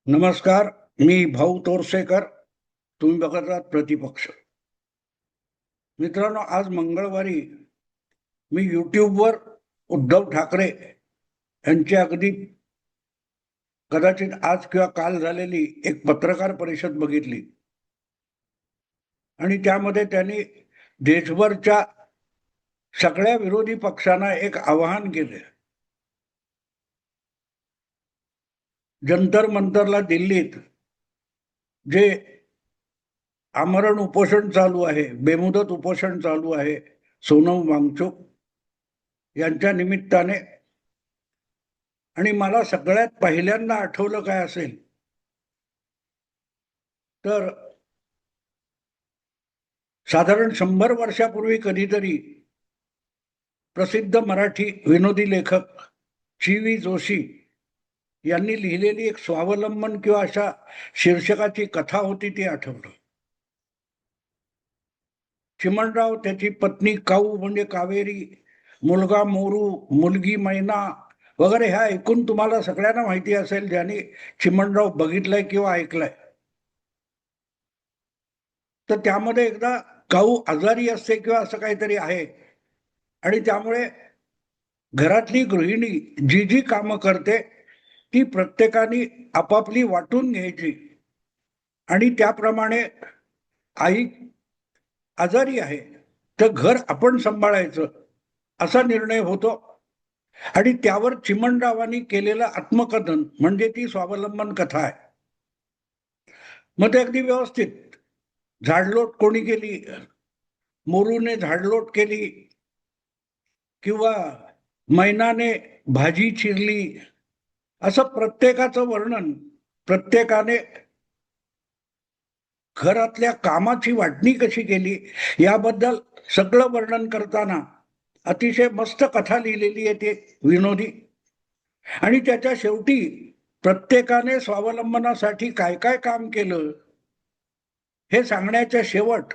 नमस्कार. मी भाऊ तोरसेकर. तुम्ही बघत आहात प्रतिपक्ष. मित्रांनो, आज मंगळवारी मी यूट्यूबवर उद्धव ठाकरे यांची अगदी कदाचित आज किंवा काल झालेली एक पत्रकार परिषद बघितली आणि त्यामध्ये त्यांनी देशभरच्या सगळ्या विरोधी पक्षांना एक आवाहन केले. जंतर मंतरला दिल्लीत जे आमरण उपोषण चालू आहे, बेमुदत उपोषण चालू आहे सोनम वांगचुक यांच्या निमित्ताने, आणि मला सगळ्यात पहिल्यांदा आठवलं काय असेल तर साधारण 100 वर्षापूर्वी कधीतरी प्रसिद्ध मराठी विनोदी लेखक ची जोशी यांनी लिहिलेली एक स्वावलंबन किंवा अशा शीर्षकाची कथा होती, ती आठवलं. चिमणराव, त्याची पत्नी काऊ म्हणजे कावेरी, मुलगा मोरू, मुलगी मैना वगैरे ह्या ऐकून तुम्हाला सगळ्यांना माहिती असेल ज्यांनी चिमणराव बघितलंय किंवा ऐकलंय. तर त्यामध्ये एकदा काऊ आजारी असते किंवा असं काहीतरी आहे आणि त्यामुळे घरातली गृहिणी जी जी कामं करते ती प्रत्येकाने आपापली वाटून घ्यायची आणि त्याप्रमाणे आई आजारी आहे तर घर आपण सांभाळायचं असा निर्णय होतो. आणि त्यावर चिमणरावांनी केलेलं आत्मकथन म्हणजे ती स्वावलंबन कथा आहे. मग ते अगदी व्यवस्थित झाडलोट कोणी केली, मोरूने झाडलोट केली किंवा मैनाने भाजी चिरली, असं प्रत्येकाचं वर्णन, प्रत्येकाने घरातल्या कामाची वाटणी कशी केली याबद्दल सगळं वर्णन करताना अतिशय मस्त कथा लिहिलेली आहे ते विनोदी. आणि त्याच्या शेवटी प्रत्येकाने स्वावलंबनासाठी काय काय काम केलं हे सांगण्याच्या शेवट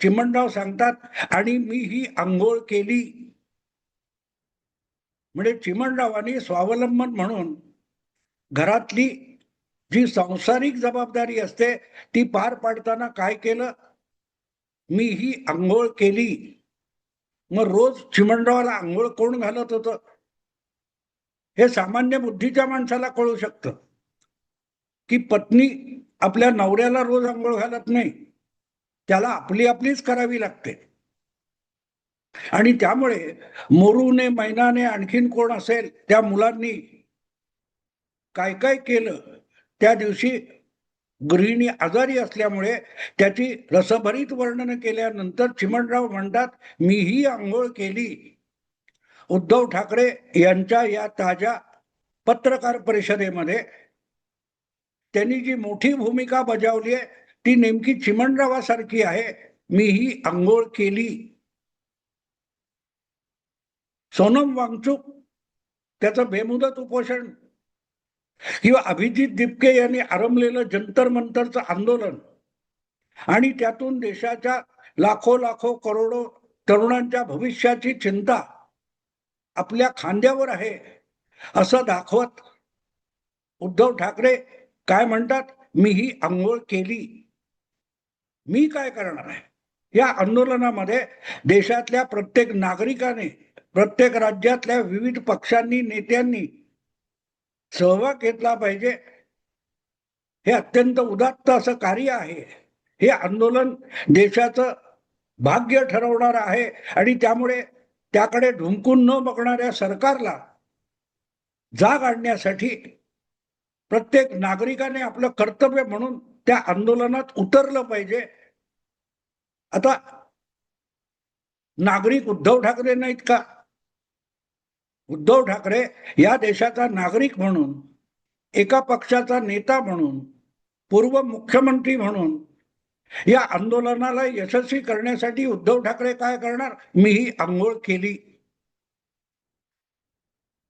चिमणराव सांगतात आणि मी ही आंघोळ केली. म्हणजे चिमणरावांनी स्वावलंबन म्हणून घरातली जी सांसारिक जबाबदारी असते ती पार पाडताना काय केलं, मी ही आंघोळ केली. मग रोज चिमणरावाला आंघोळ कोण घालत होतं हे सामान्य बुद्धीच्या माणसाला कळू शकतं की पत्नी आपल्या नवऱ्याला रोज आंघोळ घालत नाही, त्याला आपली आपलीच करावी लागते. आणि त्यामुळे मोरूने, मैनाने, आणखीन कोण असेल त्या मुलांनी काय काय केलं, त्या दिवशी गृहिणी आजारी असल्यामुळे त्याची रसभरीत वर्णन केल्यानंतर चिमणराव म्हणतात, मीही आंघोळ केली. उद्धव ठाकरे यांच्या या ताज्या पत्रकार परिषदेमध्ये त्यांनी जी मोठी भूमिका बजावली आहे ती नेमकी चिमणरावासारखी आहे, मीही आंघोळ केली. सोनम वांगचुक त्याचं बेमुदत उपोषण किंवा अभिजित दिपके यांनी आरंभलेलं जंतर मंतरचं आंदोलन आणि त्यातून देशाच्या लाखो लाखो करोडो तरुणांच्या भविष्याची चिंता आपल्या खांद्यावर आहे असं दाखवत उद्धव ठाकरे काय म्हणतात, मी ही आंघोळ केली. मी काय करणार आहे या आंदोलनामध्ये देशातल्या प्रत्येक नागरिकाने, प्रत्येक राज्यातल्या विविध पक्षांनी, नेत्यांनी सहभाग घेतला पाहिजे. हे अत्यंत उदात्त असं कार्य आहे. हे आंदोलन देशाचं भाग्य ठरवणार आहे आणि त्यामुळे त्याकडे ढुंकून न बघणाऱ्या सरकारला जाग आणण्यासाठी प्रत्येक नागरिकाने आपलं कर्तव्य म्हणून त्या आंदोलनात उतरलं पाहिजे. आता नागरिक उद्धव ठाकरे नाहीत का? उद्धव ठाकरे या देशाचा नागरिक म्हणून, एका पक्षाचा नेता म्हणून, पूर्व मुख्यमंत्री म्हणून या आंदोलनाला यशस्वी करण्यासाठी उद्धव ठाकरे काय करणार, मी ही आंघोळ केली.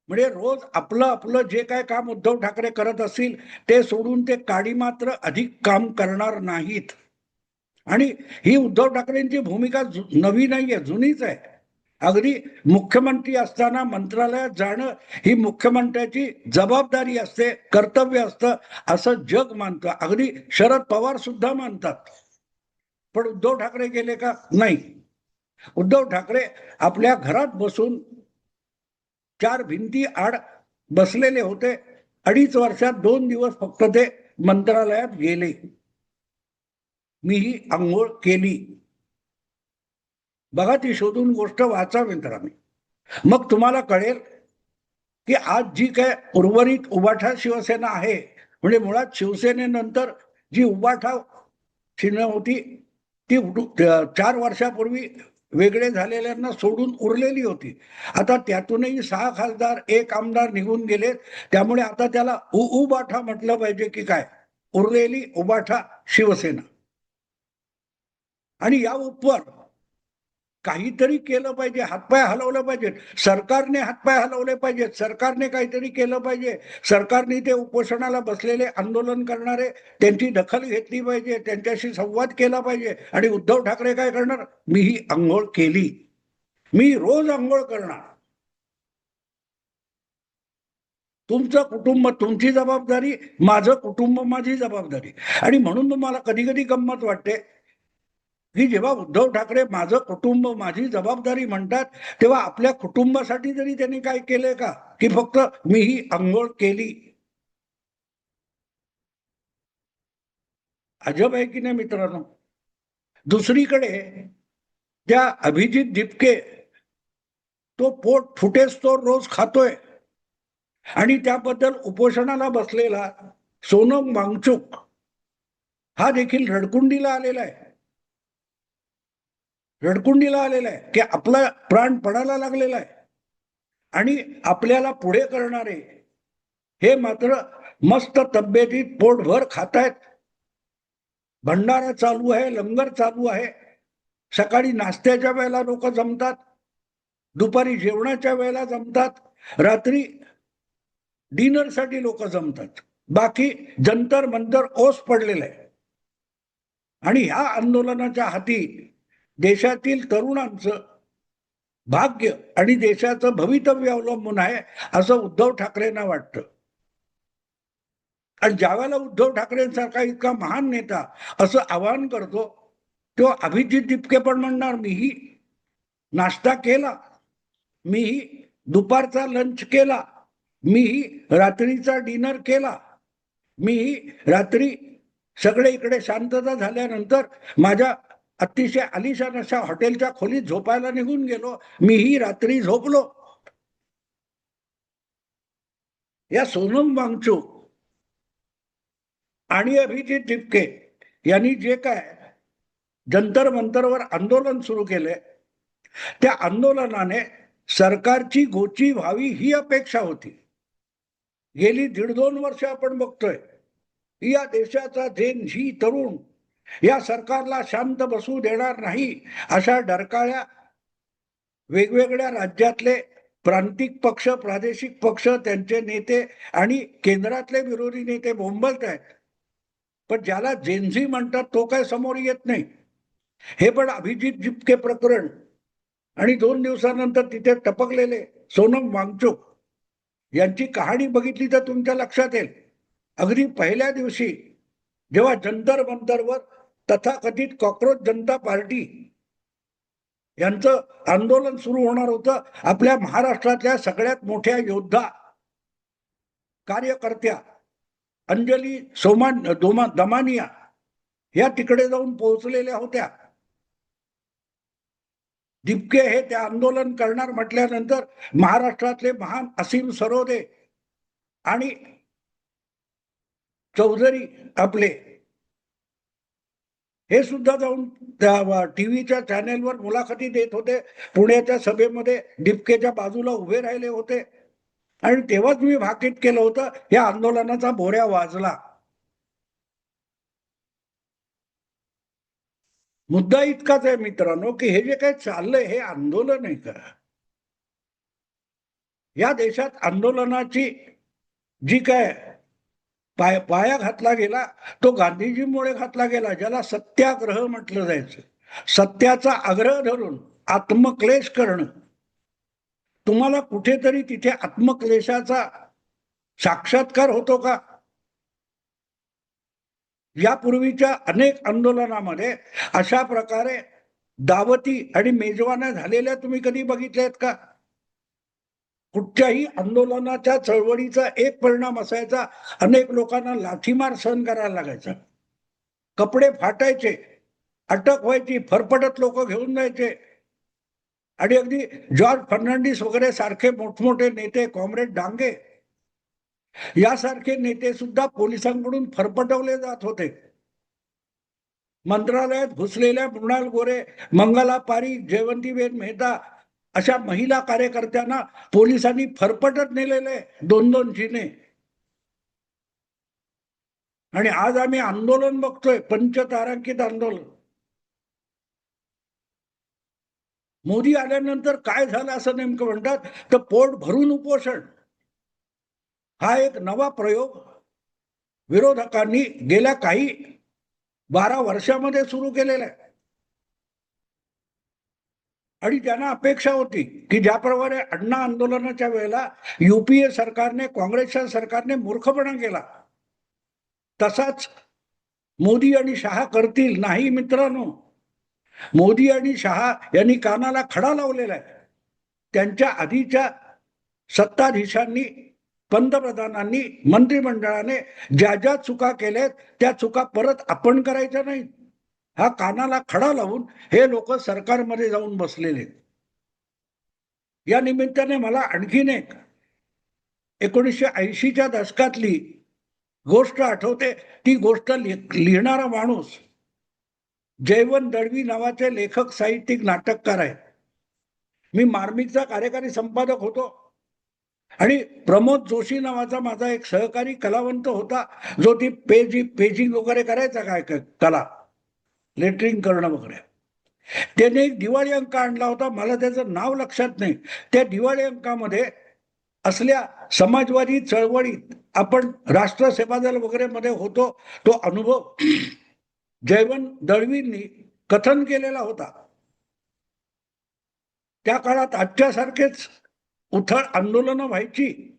म्हणजे रोज आपलं आपलं जे काय काम उद्धव ठाकरे करत असतील ते सोडून ते काडी मात्र अधिक काम करणार नाहीत. आणि ही उद्धव ठाकरेंची भूमिका नवी नाहीये, जुनीच आहे. अगदी मुख्यमंत्री असताना मंत्रालयात जाणं ही मुख्यमंत्र्याची जबाबदारी असते, कर्तव्य असतं, असं जग मानतं. अगदी शरद पवार सुद्धा मानतात. पण उद्धव ठाकरे गेले का? नाही. उद्धव ठाकरे आपल्या घरात बसून चार भिंती आड बसलेले होते. 2.5 वर्षात 2 दिवस फक्त ते मंत्रालयात गेले. मीही आंघोळ केली. बघा, ती शोधून गोष्ट वाचा मित्रांनी. मग तुम्हाला कळेल की आज जी काय उर्वरित उबाठा शिवसेना आहे, म्हणजे मुळात शिवसेनेनंतर जी उबाठा चिन्ह होती ती 4 वर्षापूर्वी वेगळे झालेल्यांना सोडून उरलेली होती. आता त्यातूनही 6 खासदार 1 आमदार निघून गेले. त्यामुळे आता त्याला उबाठा म्हटलं पाहिजे की काय, उरलेली उबाठा शिवसेना. आणि या उपवर काहीतरी केलं पाहिजे, हातपाय हलवलं पाहिजे, सरकारने हातपाय हलवले पाहिजेत, सरकारने काहीतरी केलं पाहिजे. सरकारने ते उपोषणाला बसलेले आंदोलन करणारे त्यांची दखल घेतली पाहिजे, त्यांच्याशी संवाद केला पाहिजे. आणि उद्धव ठाकरे काय करणार? मी ही आंघोळ केली, मी रोज आंघोळ करणार. तुमचं कुटुंब तुमची जबाबदारी, माझं कुटुंब माझी जबाबदारी. आणि म्हणून तुम्हाला कधी कधी गंमत वाटते की जेव्हा उद्धव ठाकरे माझं कुटुंब माझी जबाबदारी म्हणतात, तेव्हा आपल्या कुटुंबासाठी तरी त्यांनी काय केलंय का, की फक्त मी ही आंघोळ केली? अजब आहे की नाही मित्रांनो. दुसरीकडे त्या अभिजित दिपके, तो पोट फुटेस तो रोज खातोय. आणि त्याबद्दल उपोषणाला बसलेला सोनम वांगचुक हा देखील रडकुंडीला आलेला आहे. रडकुंडीला आलेला आहे की आपला प्राण पडायला लागलेला आहे. आणि आपल्याला पुढे करणारे हे मात्र मस्त तब्येतीत पोटभर खातायत. भंडारा चालू आहे, लंगर चालू आहे. सकाळी नाश्त्याच्या वेळेला लोक जमतात, दुपारी जेवणाच्या वेळेला जमतात, रात्री डिनरसाठी लोक जमतात. बाकी जंतर मंतर ओस पडलेलं आहे. आणि ह्या आंदोलनाच्या हाती देशातील तरुणांचं भाग्य आणि देशाचं भवितव्य अवलंबून आहे असं उद्धव ठाकरेंना वाटतं. आणि ज्यावेळेला उद्धव ठाकरेंसारखा इतका महान नेता असं आवाहन करतो, तो अभिजित दिपके पण म्हणणार मीही नाश्ता केला, मीही दुपारचा लंच केला, मीही रात्रीचा डिनर केला, मीही रात्री सगळे इकडे शांतता झाल्यानंतर माझ्या अतिशय आलिशान अशा हॉटेलच्या खोलीत झोपायला निघून गेलो, मीही रात्री झोपलो. या सोनम वांगचूक आणि अभिजित दिपके यांनी जे काय जंतर मंतरवर आंदोलन सुरू केले, त्या आंदोलनाने सरकारची गोची व्हावी ही अपेक्षा होती. गेली 1.5-2 वर्ष आपण बघतोय या देशाचा झेन तरुण या सरकारला शांत बसू देणार नाही अशा डरकाळ्या वेगवेगळ्या राज्यातले प्रांतिक पक्ष, प्रादेशिक पक्ष, त्यांचे नेते आणि केंद्रातले विरोधी नेते बोंबलत आहेत. पण ज्याला जेनझी म्हणतात तो काय समोर येत नाही. हे पण अभिजित जिपके प्रकरण आणि 2 दिवसानंतर तिथे टपकलेले सोनम वांगचुक यांची कहाणी बघितली तर तुमच्या लक्षात येईल. अगदी पहिल्या दिवशी जेव्हा जंतर मंतरवर तथाकथित कॉक्रोच जनता पार्टी यांचं आंदोलन सुरू होणार होतं, आपल्या महाराष्ट्रातल्या सगळ्यात मोठ्या योद्धा कार्यकर्त्या अंजली दमानिया या तिकडे जाऊन पोहोचलेल्या होत्या. दिपके हे ते आंदोलन करणार म्हटल्यानंतर महाराष्ट्रातले महान असीम सरोदे आणि चौधरी आपले हे सुद्धा जाऊन त्या टीव्हीच्या चॅनेलवर मुलाखती देत होते. पुण्याच्या सभेमध्ये दिपकेच्या बाजूला उभे राहिले होते. आणि तेव्हाच मी भाकीत केलं होतं, या आंदोलनाचा भोऱ्या वाजला. मुद्दा इतकाच आहे मित्रांनो की हे जे काही चाललंय हे आंदोलन आहे का? या देशात आंदोलनाची जी काय पाया घातला गेला तो गांधीजींमुळे घातला गेला, ज्याला सत्याग्रह म्हटलं जायचं. सत्याचा आग्रह धरून आत्मक्लेश करणं तुम्हाला कुठेतरी तिथे आत्मक्लेशाचा साक्षात्कार होतो का? यापूर्वीच्या अनेक आंदोलनामध्ये अशा प्रकारे दावती आणि मेजवान्या झालेल्या तुम्ही कधी बघितल्यात का? कुठच्याही आंदोलनाच्या चळवळीचा एक परिणाम असायचा, अनेक लोकांना लाठीमार सहन करायला लागायचा, कपडे फाटायचे, अटक व्हायची, फरफटत लोक घेऊन जायचे. आणि अगदी जॉर्ज फर्नांडिस वगैरे सारखे मोठमोठे नेते, कॉम्रेड डांगे यासारखे नेते सुद्धा पोलिसांकडून फरफटवले जात होते. मंत्रालयात घुसलेल्या मृणाल गोरे, मंगला पारिक, जयवंतीबेन मेहता अशा महिला कार्यकर्त्यांना पोलिसांनी फरफटत नेलेले 2-2 जिने. आणि आज आम्ही आंदोलन बघतोय, पंचतारांकित आंदोलन. मोदी आल्यानंतर काय झालं असं नेमकं म्हणतात, तर पोट भरून उपोषण हा एक नवा प्रयोग विरोधकांनी गेल्या काही 12 वर्षामध्ये सुरू केलेला आहे. आणि त्यांना अपेक्षा होती की ज्याप्रमाणे अण्णा आंदोलनाच्या वेळेला युपीए सरकारने, काँग्रेसच्या सरकारने मूर्खपणा केला, तसाच मोदी आणि शहा करतील. नाही मित्रांनो, मोदी आणि शहा यांनी कानाला खडा लावलेला आहे. त्यांच्या आधीच्या सत्ताधीशांनी, पंतप्रधानांनी, मंत्रिमंडळाने ज्या ज्या चुका केल्यात त्या चुका परत आपण करायच्या नाहीत, हा कानाला खडा लावून हे लोक सरकारमध्ये जाऊन बसलेले. या निमित्ताने मला आणखीन एक 1980च्या दशकातली गोष्ट आठवते. ती गोष्ट लिहिणारा माणूस जयवंत दळवी नावाचे लेखक, साहित्यिक, नाटककार आहेत. मी मार्मिकचा कार्यकारी संपादक होतो आणि प्रमोद जोशी नावाचा माझा एक सहकारी कलावंत होता, जो ती पेजिंग वगैरे करायचा, काय कला, लेटरिंग करणं वगैरे. त्याने एक दिवाळी अंक आणला होता, मला त्याचं नाव लक्षात नाही. त्या दिवाळी अंकामध्ये असल्या समाजवादी चळवळीत आपण राष्ट्रसेवा दल वगैरे मध्ये होतो, तो अनुभव जयवंत दळवींनी कथन केलेला होता. त्या काळात आजच्यासारखेच उथळ आंदोलनं व्हायची.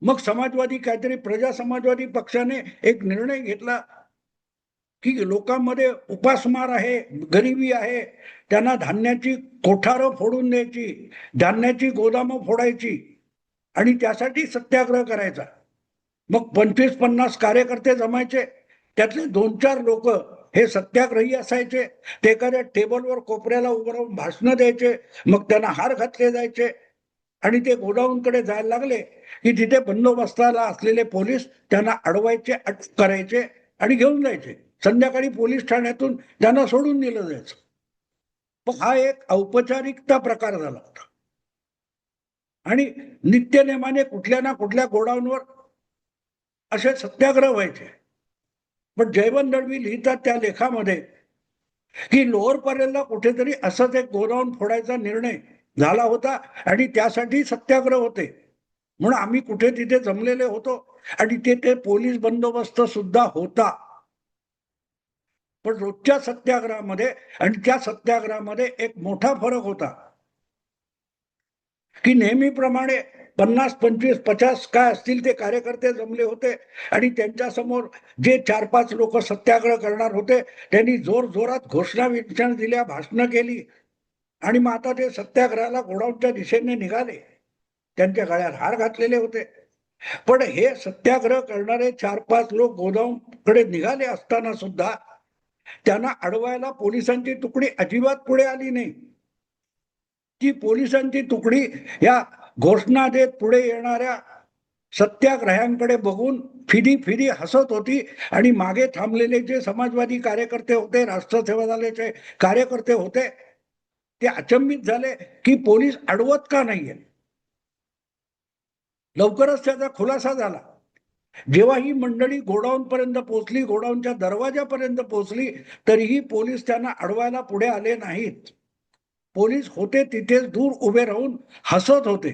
मग समाजवादी, काहीतरी प्रजा समाजवादी पक्षाने एक निर्णय घेतला की लोकांमध्ये उपासमार आहे, गरिबी आहे, त्यांना धान्याची कोठारं फोडून द्यायची, धान्याची गोदामं फोडायची आणि त्यासाठी सत्याग्रह करायचा. मग 25-50 कार्यकर्ते जमायचे, त्यातले 2-4 लोक हे सत्याग्रही असायचे. ते एखाद्या टेबलवर कोपऱ्याला उभं राहून भाषण द्यायचे, मग त्यांना हार घातले जायचे आणि ते गोडाऊनकडे जायला लागले की तिथे बंदोबस्ताला असलेले पोलीस त्यांना अडवायचे, अटक करायचे आणि घेऊन जायचे. संध्याकाळी पोलीस ठाण्यातून त्यांना सोडून दिलं जायचं. पण हा एक औपचारिकता प्रकार झाला होता आणि नित्यनेमाने कुठल्या ना कुठल्या गोडाऊनवर असे सत्याग्रह व्हायचे. पण जयवंत दळवी लिहितात त्या लेखामध्ये की लोअर परेलला कुठेतरी असंच एक गोडाऊन फोडायचा निर्णय झाला होता आणि त्यासाठी सत्याग्रह होते, म्हणून आम्ही कुठे तिथे जमलेले होतो आणि ते पोलीस बंदोबस्त सुद्धा होता. पण रोजच्या सत्याग्रहामध्ये आणि त्या सत्याग्रहामध्ये एक मोठा फरक होता की नेहमीप्रमाणे 50, 25, 50 काय असतील ते कार्यकर्ते जमले होते आणि त्यांच्या समोर जे 4-5 लोक सत्याग्रह करणार होते त्यांनी जोर जोरात घोषणा विषण दिल्या, भाषणं केली आणि मग आता ते सत्याग्रहाला गोडाऊनच्या दिशेने निघाले. त्यांच्या गळ्यात हार घातलेले होते. पण हे सत्याग्रह करणारे 4-5 लोक गोडाऊनकडे निघाले असताना सुद्धा त्यांना अडवायला पोलिसांची तुकडी अजिबात पुढे आली नाही. ती पोलिसांची तुकडी या घोषणा देत पुढे येणाऱ्या सत्याग्रह्यांकडे बघून फिदी फिदी हसत होती आणि मागे थांबलेले जे समाजवादी कार्यकर्ते होते, राष्ट्रसेवा दलाचे कार्यकर्ते होते, ते अचंबित झाले की पोलीस अडवत का नाहीये. लवकरच त्याचा खुलासा झाला. जेव्हा ही मंडळी गोडाऊन पर्यंत पोहोचली, गोडाऊनच्या दरवाजापर्यंत पोहोचली, तरीही पोलीस त्यांना अडवायला पुढे आले नाहीत. पोलीस होते तिथेच दूर उभे राहून हसत होते.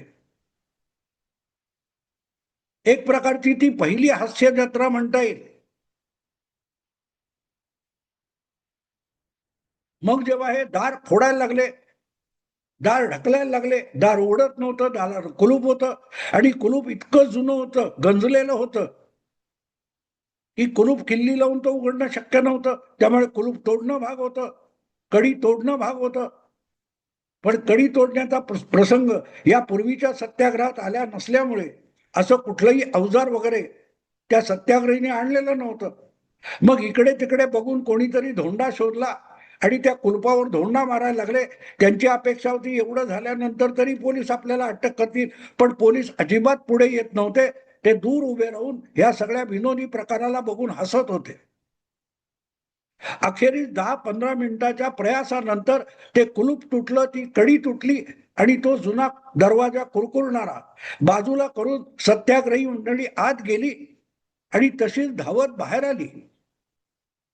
एक प्रकारची ती पहिली हास्य जत्रा म्हणता येईल. मग जेव्हा हे दार फोडायला लागले दार ढकलायला लागले, दार उघडत नव्हतं, दार कुलूप होतं आणि कुलूप इतकं जुनं होतं, गंजलेलं होतं की कुलूप किल्ली लावून तो उघडणं शक्य नव्हतं. त्यामुळे कुलूप तोडणं भाग होतं, कडी तोडणं भाग होतं. पण कडी तोडण्याचा प्रसंग या पूर्वीच्या सत्याग्रहात आल्या नसल्यामुळे असं कुठलंही अवजार वगैरे त्या सत्याग्रहीने आणलेलं नव्हतं. मग इकडे तिकडे बघून कोणीतरी धोंडा शोधला आणि त्या कुलपावर धोंडा मारायला लागले. त्यांची अपेक्षा होती एवढं झाल्यानंतर तरी पोलीस आपल्याला अटक करतील, पण पोलीस अजिबात पुढे येत नव्हते. ते दूर उभे राहून या सगळ्या विनोदी प्रकाराला बघून हसत होते. अखेरीस 10-15 मिनिटाच्या प्रयासानंतर ते कुलूप तुटलं, ती कडी तुटली आणि तो जुना दरवाजा कुरकुरणारा बाजूला करून सत्याग्रही मंडळी आत गेली आणि तशीच धावत बाहेर आली.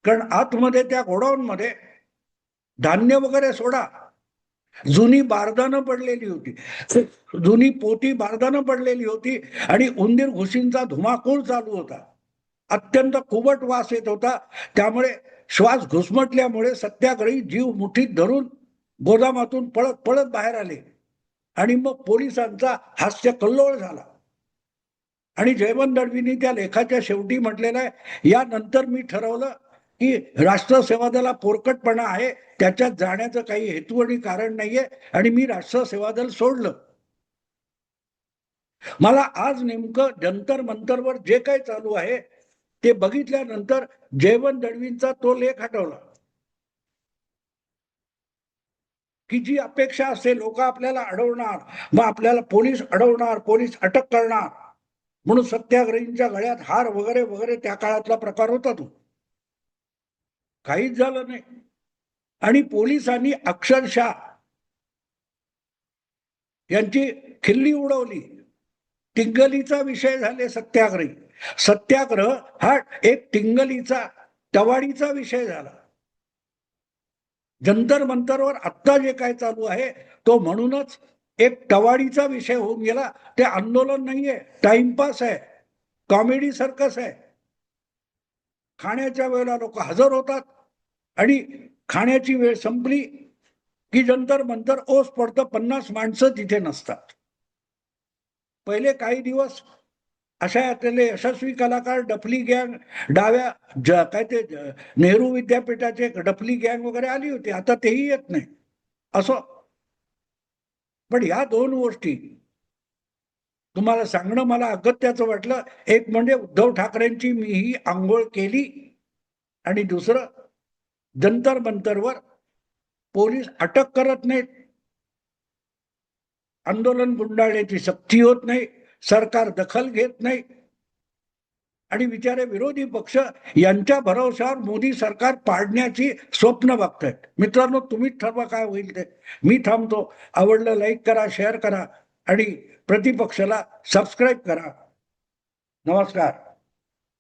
कारण आतमध्ये त्या गोडाऊन मध्ये धान्य वगैरे सोडा, जुनी बारदानं पडलेली होती, जुनी पोती बारदानं पडलेली होती आणि उंदीर घुशींचा धुमाकूळ चालू होता. अत्यंत कुबट वास येत होता. त्यामुळे श्वास घुसमटल्यामुळे सत्याग्रही जीव मुठीत धरून गोदामातून पळत पळत बाहेर आले आणि मग पोलिसांचा हास्य कल्लोळ झाला. आणि जयवंत दळवींनी त्या लेखाच्या शेवटी म्हटलेलं आहे, यानंतर मी ठरवलं की राष्ट्र सेवा दला पोरकटपणा आहे, त्याच्यात जाण्याचं काही हेतू आणि कारण नाहीये आणि मी राष्ट्र सेवा दल सोडलं. मला आज नेमकं जंतर मंतरवर जे काही चालू आहे ते बघितल्यानंतर जयवंत दळवींचा तो लेख आठवला की जी अपेक्षा असते लोक आपल्याला अडवणार, मग आपल्याला पोलीस अडवणार, पोलीस अटक करणार, म्हणून सत्याग्रहींच्या गळ्यात हार वगैरे वगैरे त्या काळातला प्रकार होता तो. काहीच झालं नाही आणि पोलिसांनी अक्षरशः यांची खिल्ली उडवली. टिंगलीचा विषय झाले सत्याग्रही. सत्याग्रह हा एक टिंगलीचा टवाडीचा विषय झाला. जंतर मंतरवर आत्ता जे काय चालू आहे तो म्हणूनच एक टवाडीचा विषय होऊन गेला. ते आंदोलन नाहीये, टाइमपास आहे, कॉमेडी सर्कस आहे. खाण्याच्या वेळेला लोक हजर होतात आणि खाण्याची वेळ संपली की जंतर मंतर ओस पडतं, 50 माणसं तिथे नसतात. पहिले काही दिवस अशा यातले यशस्वी कलाकार डफली गँग, डाव्या काय ते नेहरू विद्यापीठाचे डफली गँग वगैरे आली होती. आता तेही येत नाही. असं पण या दोन गोष्टी तुम्हाला सांगणं मला अगत्याचं वाटलं. एक म्हणजे उद्धव ठाकरेंची मीही आंघोळ केली आणि दुसरं जंतर मंतरवर पोलीस अटक करत नाहीत, आंदोलन गुंडाळण्याची सक्ती होत नाही, सरकार दखल घेत नाही आणि बिचारे विरोधी पक्ष यांच्या भरोशावर मोदी सरकार पाडण्याची स्वप्न बघतायत. मित्रांनो, तुम्हीच ठरवा काय होईल ते. मी थांबतो. आवडलं लाईक करा, शेअर करा आणि प्रतिपक्षाला सबस्क्राईब करा. नमस्कार.